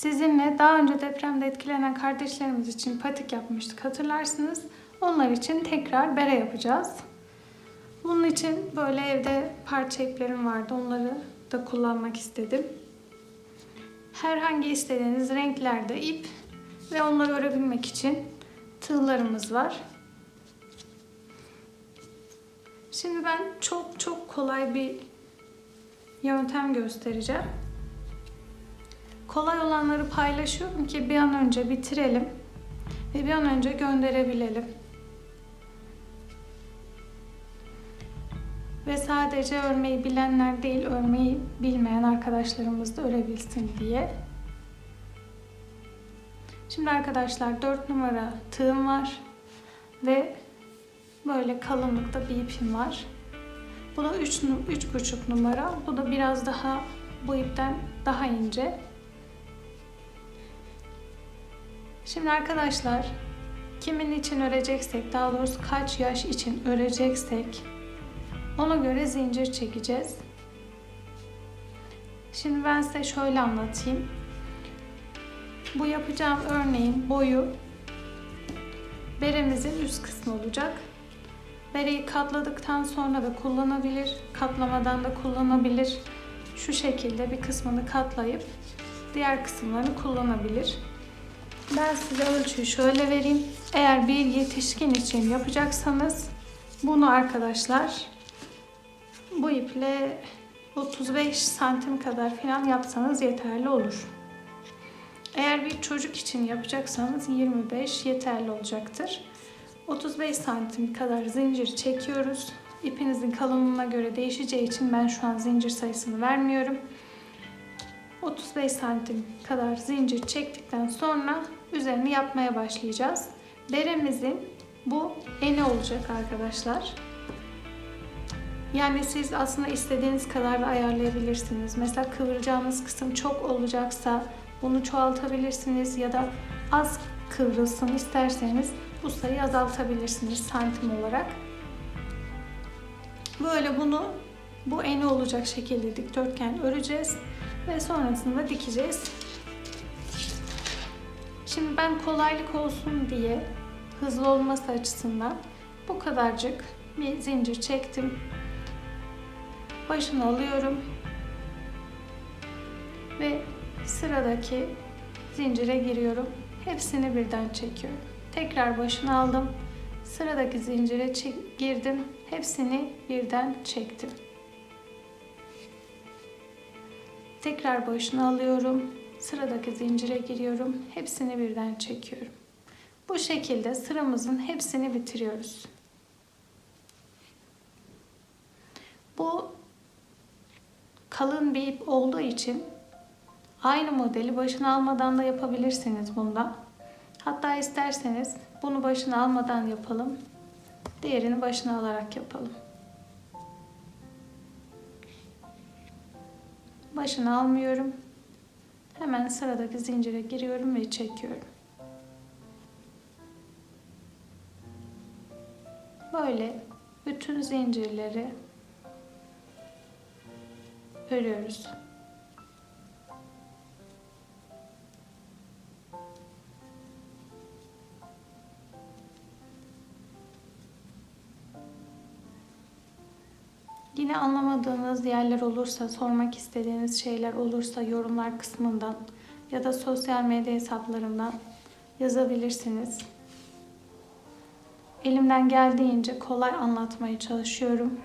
Sizinle daha önce depremde etkilenen kardeşlerimiz için patik yapmıştık, hatırlarsınız. Onlar için tekrar bere yapacağız. Bunun için böyle evde parça iplerim vardı. Onları da kullanmak istedim. Herhangi istediğiniz renklerde ip ve onları örebilmek için tığlarımız var. Şimdi ben çok kolay bir yöntem göstereceğim. Kolay olanları paylaşıyorum ki bir an önce bitirelim ve bir an önce gönderebilelim. Ve sadece örmeyi bilenler değil, örmeyi bilmeyen arkadaşlarımız da örebilsin diye. Şimdi arkadaşlar 4 numara tığım var ve böyle kalınlıkta bir ipim var. Bu da 3,5 numara. Bu da biraz daha bu ipten daha ince. Şimdi arkadaşlar kimin için öreceksek, daha doğrusu kaç yaş için öreceksek ona göre zincir çekeceğiz. Şimdi ben size şöyle anlatayım. Bu yapacağım örneğin boyu beremizin üst kısmı olacak. Bereyi katladıktan sonra da kullanabilir, katlamadan da kullanabilir. Şu şekilde bir kısmını katlayıp diğer kısımlarını kullanabilir. Ben size ölçüyü şöyle vereyim. Eğer bir yetişkin için yapacaksanız bunu arkadaşlar bu iple 35 santim kadar falan yapsanız yeterli olur. Eğer bir çocuk için yapacaksanız 25 yeterli olacaktır. 35 santim kadar zincir çekiyoruz. İpinizin kalınlığına göre değişeceği için ben şu an zincir sayısını vermiyorum. 35 santim kadar zincir çektikten sonra üzerini yapmaya başlayacağız. Beremizin bu eni olacak arkadaşlar. Yani siz aslında istediğiniz kadar da ayarlayabilirsiniz. Mesela kıvıracağınız kısım çok olacaksa bunu çoğaltabilirsiniz ya da az kıvrılsın isterseniz bu sayıyı azaltabilirsiniz santim olarak. Böyle bunu bu eni olacak şekilde dikdörtgen öreceğiz ve sonrasında dikeceğiz. Şimdi ben kolaylık olsun diye hızlı olması açısından bu kadarcık bir zincir çektim. Başını alıyorum ve sıradaki zincire giriyorum. Hepsini birden çekiyorum. Tekrar başını aldım. Sıradaki zincire girdim. Hepsini birden çektim. Tekrar başını alıyorum. Sıradaki zincire giriyorum. Hepsini birden çekiyorum. Bu şekilde sıramızın hepsini bitiriyoruz. Bu kalın bir ip olduğu için aynı modeli başına almadan da yapabilirsiniz bunda. Hatta isterseniz bunu başına almadan yapalım. Diğerini başına alarak yapalım. Başına almıyorum. Hemen sıradaki zincire giriyorum ve çekiyorum. Böyle bütün zincirleri örüyoruz. Yine anlamadığınız yerler olursa, sormak istediğiniz şeyler olursa yorumlar kısmından ya da sosyal medya hesaplarımdan yazabilirsiniz. Elimden geldiğince kolay anlatmaya çalışıyorum.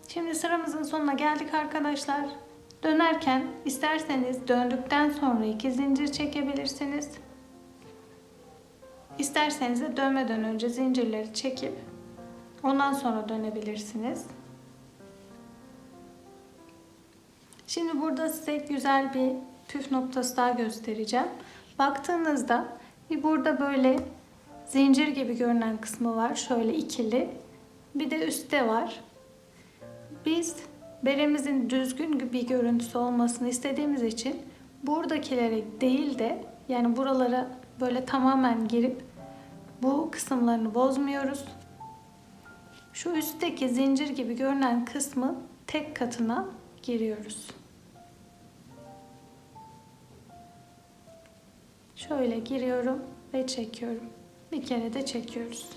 Şimdi sıramızın sonuna geldik arkadaşlar. Dönerken isterseniz döndükten sonra 2 zincir çekebilirsiniz. İsterseniz de dönmeden önce zincirleri çekip ondan sonra dönebilirsiniz. Şimdi burada size güzel bir püf noktası daha göstereceğim. Baktığınızda bir burada böyle zincir gibi görünen kısmı var. Şöyle ikili. Bir de üstte var. Biz beremizin düzgün bir görüntüsü olmasını istediğimiz için buradakilere değil de yani buralara böyle tamamen girip bu kısımlarını bozmuyoruz. Şu üstteki zincir gibi görünen kısmı tek katına giriyoruz. Şöyle giriyorum ve çekiyorum. Bir kere de çekiyoruz.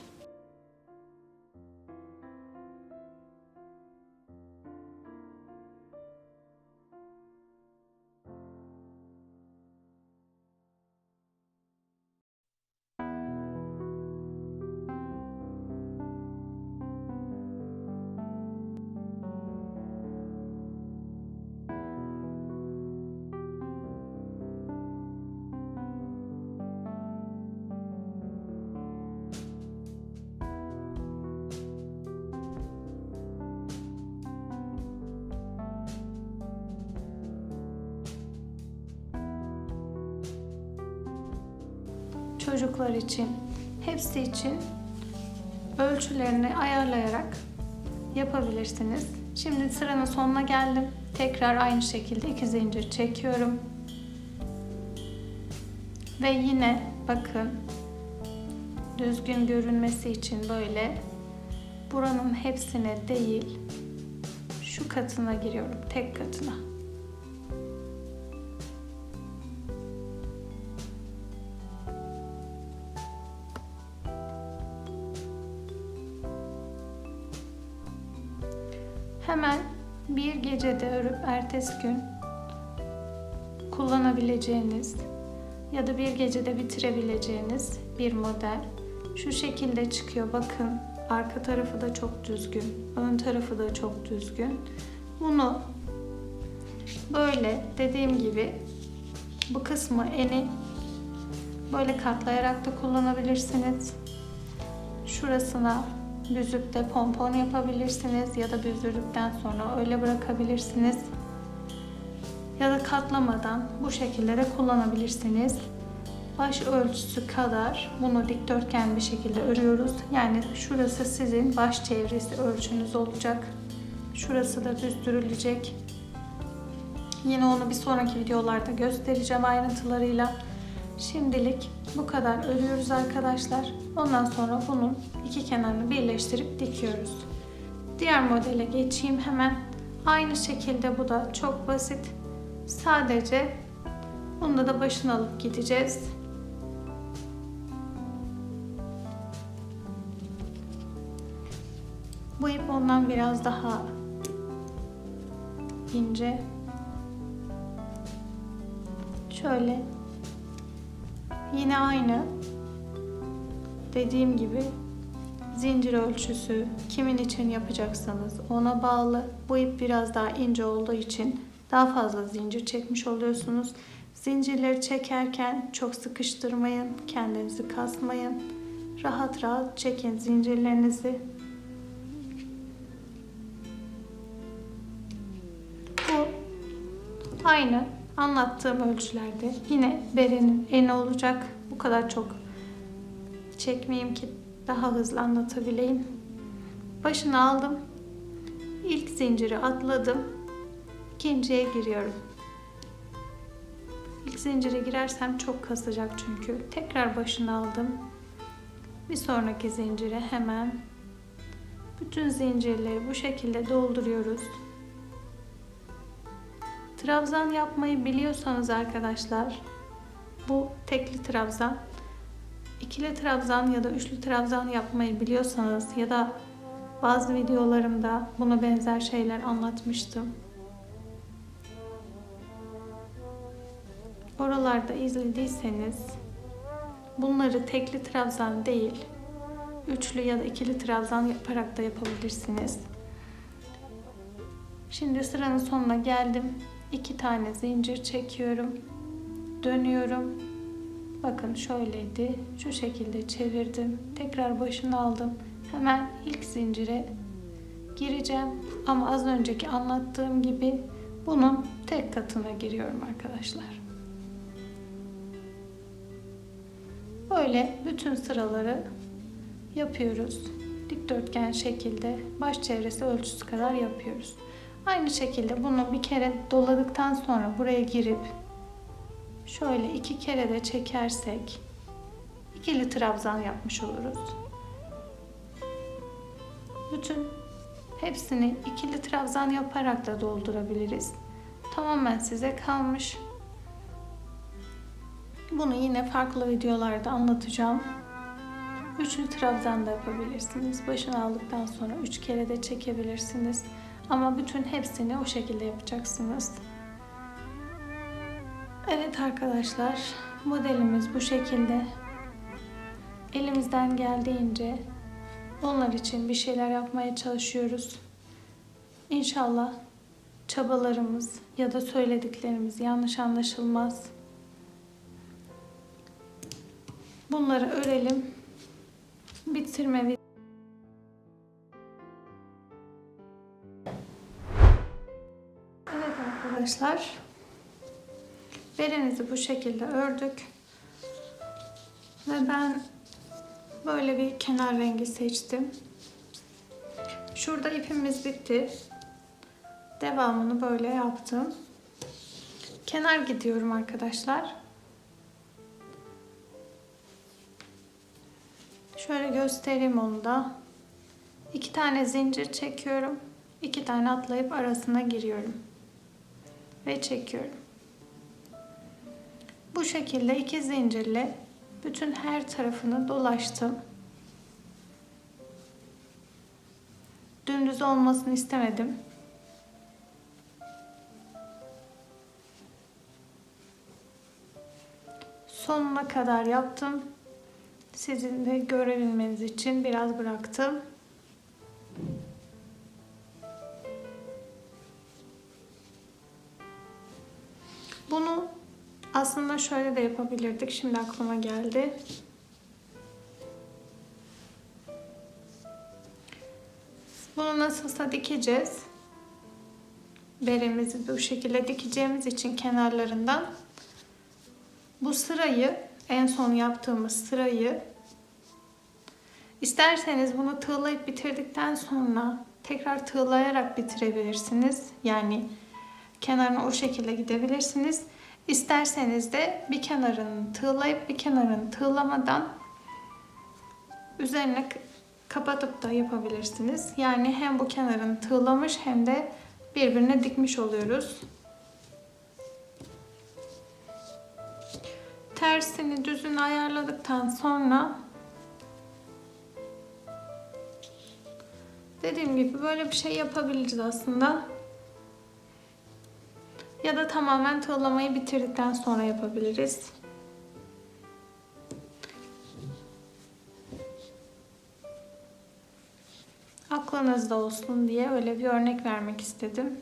Çocuklar için, hepsi için ölçülerini ayarlayarak yapabilirsiniz. Şimdi sıranın sonuna geldim. Tekrar aynı şekilde 2 zincir çekiyorum. Ve yine bakın, düzgün görünmesi için böyle buranın hepsine değil, şu katına giriyorum, tek katına. Hemen bir gecede örüp ertesi gün kullanabileceğiniz ya da bir gecede bitirebileceğiniz bir model. Şu şekilde çıkıyor. Bakın, arka tarafı da çok düzgün, ön tarafı da çok düzgün. Bunu böyle dediğim gibi bu kısmı, eni böyle katlayarak da kullanabilirsiniz. Şurasına büzüp de pompon yapabilirsiniz ya da büzdürdükten sonra öyle bırakabilirsiniz. Ya da katlamadan bu şekilde de kullanabilirsiniz. Baş ölçüsü kadar bunu dikdörtgen bir şekilde örüyoruz. Yani şurası sizin baş çevresi ölçünüz olacak. Şurası da büzdürülecek. Yine onu bir sonraki videolarda göstereceğim ayrıntılarıyla. Şimdilik bu kadar örüyoruz arkadaşlar. Ondan sonra bunun iki kenarını birleştirip dikiyoruz. Diğer modele geçeyim hemen. Aynı şekilde bu da çok basit. Sadece bunda da başını alıp gideceğiz. Bu ip ondan biraz daha ince. Şöyle yine aynı dediğim gibi zincir ölçüsü kimin için yapacaksanız ona bağlı. Bu ip biraz daha ince olduğu için daha fazla zincir çekmiş oluyorsunuz. Zincirleri çekerken çok sıkıştırmayın, kendinizi kasmayın. Rahat rahat çekin zincirlerinizi. Bu aynı anlattığım ölçülerde yine berenin eni olacak. Bu kadar çok çekmeyeyim ki daha hızlı anlatabileyim. Başını aldım. İlk zinciri atladım. İkinciye giriyorum. İlk zincire girersem çok kasacak çünkü. Tekrar başını aldım. Bir sonraki zincire hemen bütün zincirleri bu şekilde dolduruyoruz. Trabzan yapmayı biliyorsanız arkadaşlar, bu tekli trabzan, ikili trabzan ya da üçlü trabzan yapmayı biliyorsanız ya da bazı videolarımda buna benzer şeyler anlatmıştım. Oralarda izlediyseniz bunları tekli trabzan değil, üçlü ya da ikili trabzan yaparak da yapabilirsiniz. Şimdi sıranın sonuna geldim. 2 tane zincir çekiyorum. Dönüyorum. Bakın şöyleydi. Şu şekilde çevirdim. Tekrar başını aldım. Hemen ilk zincire gireceğim. Ama az önceki anlattığım gibi bunun tek katına giriyorum arkadaşlar. Böyle bütün sıraları yapıyoruz. Dikdörtgen şekilde baş çevresi ölçüsü kadar yapıyoruz. Aynı şekilde bunu bir kere doladıktan sonra buraya girip şöyle 2 kere de çekersek ikili trabzan yapmış oluruz. Bütün hepsini ikili trabzan yaparak da doldurabiliriz. Tamamen size kalmış. Bunu yine farklı videolarda anlatacağım. Üçlü trabzan da yapabilirsiniz. Başını aldıktan sonra 3 kere de çekebilirsiniz. Ama bütün hepsini o şekilde yapacaksınız. Evet arkadaşlar, modelimiz bu şekilde. Elimizden geldiğince onlar için bir şeyler yapmaya çalışıyoruz. İnşallah çabalarımız ya da söylediklerimiz yanlış anlaşılmaz. Bunları örelim. Bitirme videosu. Evet arkadaşlar, berenizi bu şekilde ördük ve ben böyle bir kenar rengi seçtim. Şurada ipimiz bitti. Devamını böyle yaptım. Kenar gidiyorum arkadaşlar. Şöyle göstereyim onu da. 2 tane zincir çekiyorum. 2 tane atlayıp arasına giriyorum. Ve çekiyorum. Bu şekilde 2 zincirle bütün her tarafını dolaştım. Dümdüz olmasını istemedim. Sonuna kadar yaptım. Sizin de görebilmeniz için biraz bıraktım. Bunu aslında şöyle de yapabilirdik. Şimdi aklıma geldi. Bunu nasılsa dikeceğiz. Beremizi bu şekilde dikeceğimiz için kenarlarından bu sırayı, en son yaptığımız sırayı, isterseniz bunu tığlayıp bitirdikten sonra tekrar tığlayarak bitirebilirsiniz. Yani kenarına o şekilde gidebilirsiniz. İsterseniz de bir kenarını tığlayıp bir kenarını tığlamadan üzerine kapatıp da yapabilirsiniz. Yani hem bu kenarını tığlamış hem de birbirine dikmiş oluyoruz. Tersini düzünü ayarladıktan sonra dediğim gibi böyle bir şey yapabiliriz aslında. Ya da tamamen tığlamayı bitirdikten sonra yapabiliriz. Aklınızda olsun diye öyle bir örnek vermek istedim.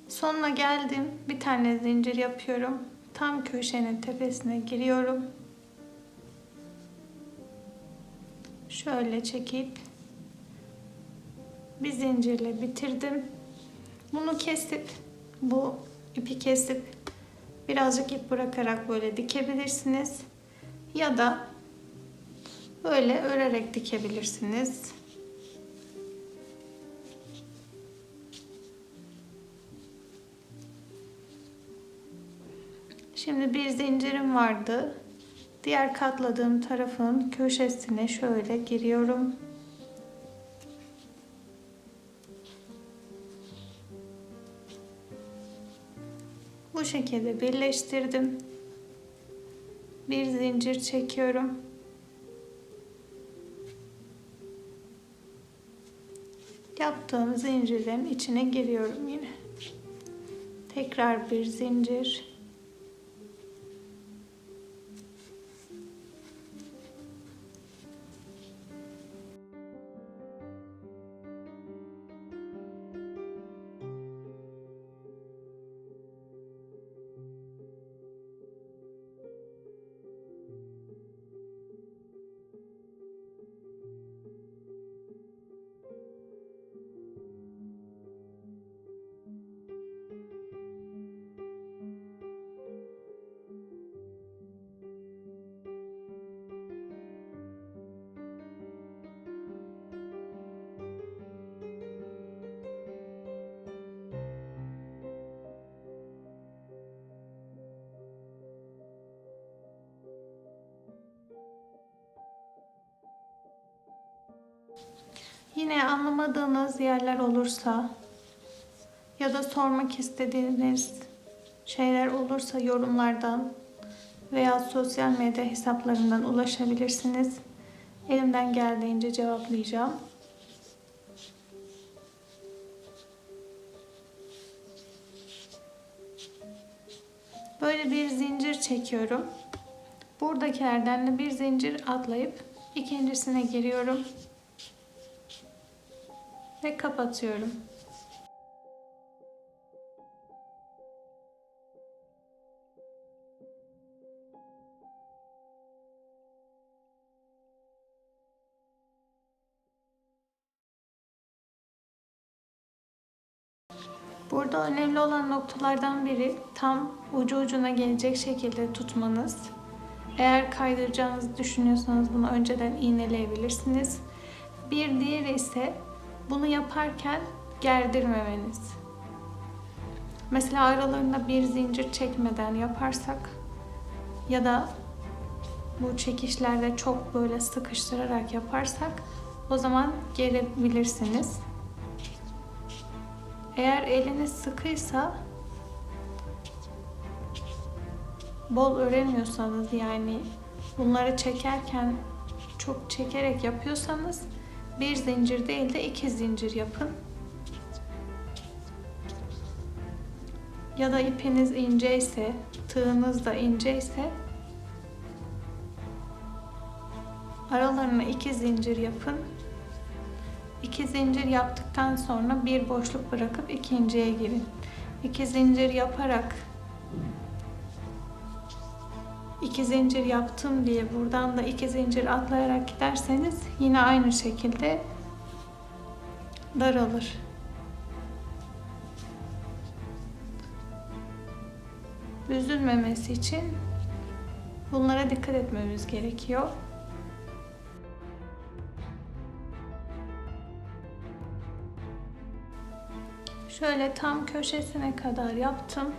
Sonuna geldim. Bir tane zincir yapıyorum. Tam köşenin tepesine giriyorum. Şöyle çekip bir zincirle bitirdim. Bunu kesip, bu ipi kesip birazcık ip bırakarak böyle dikebilirsiniz. Ya da böyle örerek dikebilirsiniz. Şimdi bir zincirim vardı. Diğer katladığım tarafın köşesine şöyle giriyorum. Bu şekilde birleştirdim. Bir zincir çekiyorum. Yaptığım zincirlerin içine giriyorum yine. Tekrar bir zincir. Yine anlamadığınız yerler olursa ya da sormak istediğiniz şeyler olursa yorumlardan veya sosyal medya hesaplarından ulaşabilirsiniz. Elimden geldiğince cevaplayacağım. Böyle bir zincir çekiyorum. Buradakilerden de bir zincir atlayıp ikincisine giriyorum ve kapatıyorum. Burada önemli olan noktalardan biri tam ucu ucuna gelecek şekilde tutmanız. Eğer kaydıracağınızı düşünüyorsanız bunu önceden iğneleyebilirsiniz. Bir diğeri ise bunu yaparken gerdirmemeniz. Mesela aralarında bir zincir çekmeden yaparsak ya da bu çekişlerde çok böyle sıkıştırarak yaparsak o zaman gerebilirsiniz. Eğer eliniz sıkıysa, bol öremiyorsanız, yani bunları çekerken çok çekerek yapıyorsanız bir zincir değil de 2 zincir yapın. Ya da ipiniz ince ise, tığınız da ince ise aralarına 2 zincir yapın. 2 zincir yaptıktan sonra bir boşluk bırakıp ikinciye girin. 2 zincir yaparak 2 zincir yaptım diye buradan da 2 zincir atlayarak giderseniz yine aynı şekilde daralır. Üzülmemesi için bunlara dikkat etmemiz gerekiyor. Şöyle tam köşesine kadar yaptım.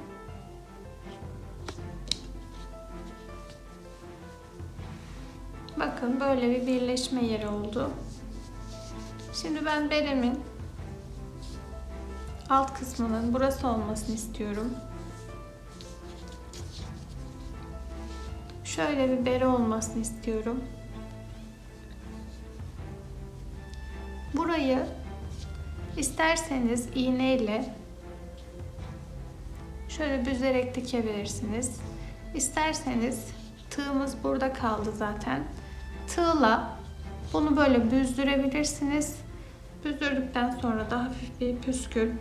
Bakın böyle bir birleşme yeri oldu. Şimdi ben beremin alt kısmının burası olmasını istiyorum. Şöyle bir bere olmasını istiyorum. Burayı isterseniz iğneyle şöyle büzerek dikebilirsiniz. İsterseniz, tığımız burada kaldı zaten, tığla bunu böyle büzdürebilirsiniz. Büzdürdükten sonra da hafif bir püskül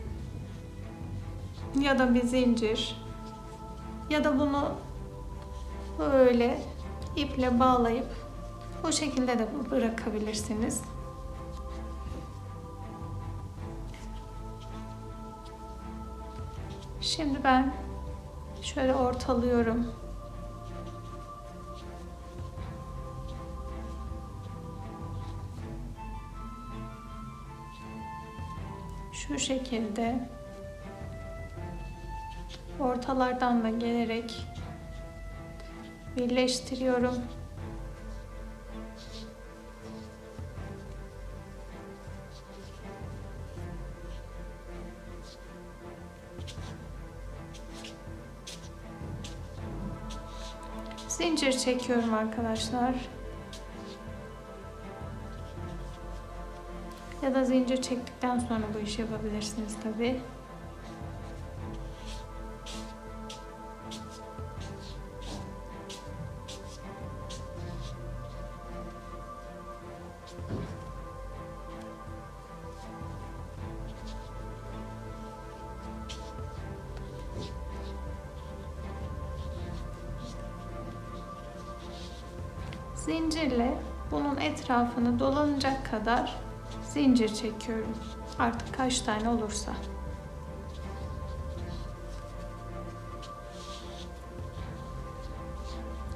ya da bir zincir ya da bunu böyle iple bağlayıp bu şekilde de bırakabilirsiniz. Şimdi ben şöyle ortalıyorum. Şu şekilde ortalardan da gelerek birleştiriyorum. Zincir çekiyorum arkadaşlar. Ya da zincir çektikten sonra bu işi yapabilirsiniz tabii. Zincirle bunun etrafını dolanacak kadar zincir çekiyorum. Artık kaç tane olursa.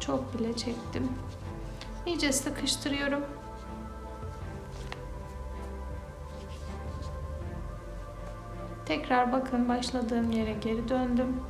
Çok bile çektim. İyice sıkıştırıyorum. Tekrar bakın başladığım yere geri döndüm.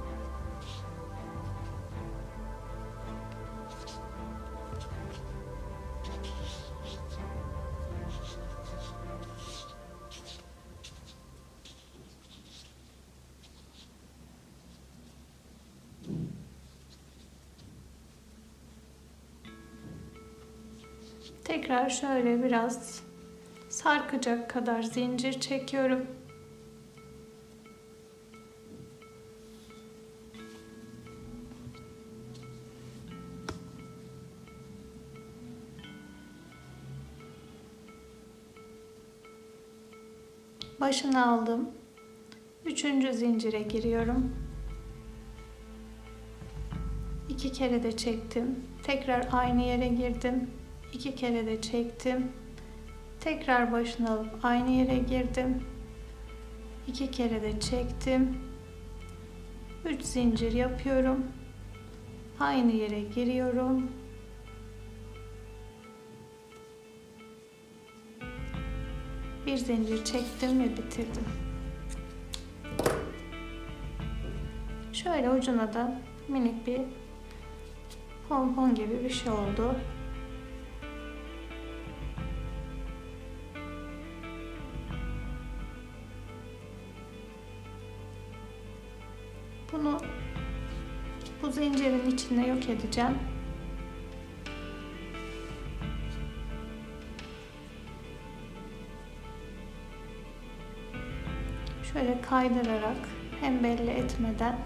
Tekrar şöyle biraz sarkacak kadar zincir çekiyorum. Başını aldım. 3. zincire giriyorum. 2 kere de çektim. Tekrar aynı yere girdim. 2 kere de çektim. Tekrar başını alıp aynı yere girdim. 2 kere de çektim. 3 zincir yapıyorum. Aynı yere giriyorum. Bir zincir çektim ve bitirdim. Şöyle ucuna da minik bir pompon gibi bir şey oldu. Bunu bu zincirin içine yok edeceğim. Şöyle kaydırarak hem belli etmeden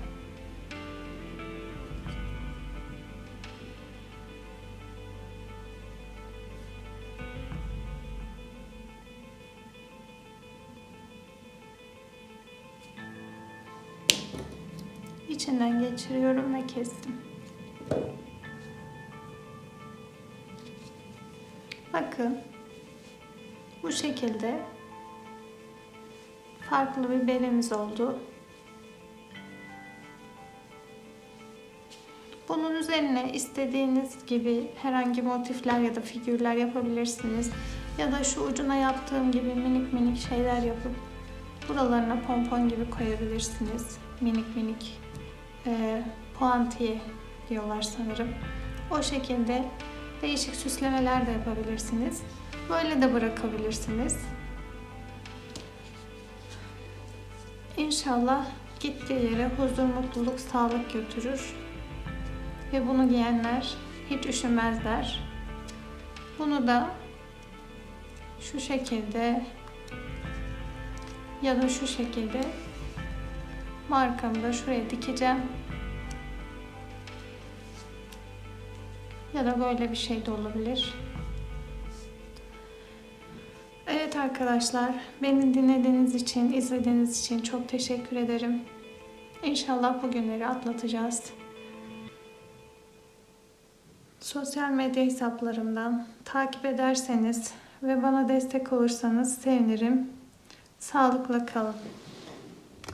içinden geçiriyorum ve kestim. Bakın bu şekilde farklı bir belimiz oldu. Bunun üzerine istediğiniz gibi herhangi motifler ya da figürler yapabilirsiniz. Ya da şu ucuna yaptığım gibi minik minik şeyler yapıp buralarına pompon gibi koyabilirsiniz. Minik minik puantiye diyorlar sanırım. O şekilde değişik süslemeler de yapabilirsiniz. Böyle de bırakabilirsiniz. İnşallah gittiği yere huzur, mutluluk, sağlık götürür. Ve bunu giyenler hiç üşümezler. Bunu da şu şekilde ya da şu şekilde markamı da şuraya dikeceğim. Ya da böyle bir şey de olabilir. Evet arkadaşlar, beni dinlediğiniz için, izlediğiniz için çok teşekkür ederim. İnşallah bu günleri atlatacağız. Sosyal medya hesaplarımdan takip ederseniz ve bana destek olursanız sevinirim. Sağlıkla kalın.